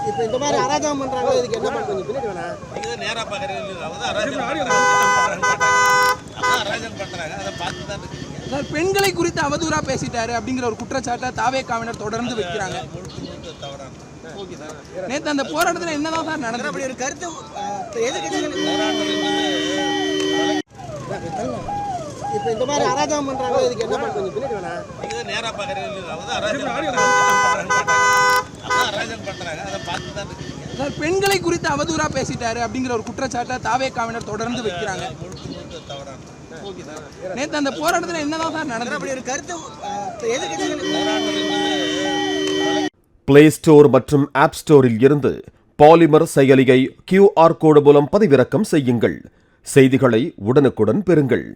இப்போ இந்த மாதிரி அராஜகம் பண்றாங்க, இதுக்கு என்ன பண்ணுவீங்க? பின்னாடி வேணா நீங்க நேரா பாக்குறீங்க, அதான் அராஜகம் பண்றாங்க, அதை பார்த்து தான் இருக்கீங்க. பெண்களை குறித்து அவதூறா பேசிட்டாரு அப்படிங்கிற ஒரு குற்றச்சாட்டை தாவேகாவினர் தொடர்ந்து வைக்கிறாங்க. முழுக்க தவறான. Okay sir. நேற்று அந்த போராட்டத்தில் என்னதான் சார் நடந்தது? அப்படி ஒரு கருத்து எதிர்க்கட்சிகள் இப்போ இந்த மாதிரி அராஜகம் பண்றாங்க, இதுக்கு என்ன பண்ணுவீங்க? பின்னாடி வேணா நீங்க நேரா பாக்குறீங்க, அதான் அராஜகம் பண்றாங்க, அதை பார்த்து தான் இருக்கீங்க. பெண்களை குறித்து அவதூறா பேசிட்டாரு அப்படிங்கிற ஒரு குற்றச்சாட்டை தாவேகாவினர் தொடர்ந்து வைக்கிறாங்க. முழுக்க தவறான. Okay sir. நேற்று அந்த போராட்டத்தில் என்னதான் சார் நடந்தது? அப்படி ஒரு கருத்து எதிர்க்கட்சிகள் பிளே ஸ்டோர் மற்றும் ஆப் ஸ்டோரில் இருந்து பாலிமர் செயலியை QR கோடு மூலம் பதிவிறக்கம் செய்யுங்கள். செய்திகளை உடனுக்குடன் பெறுங்கள்.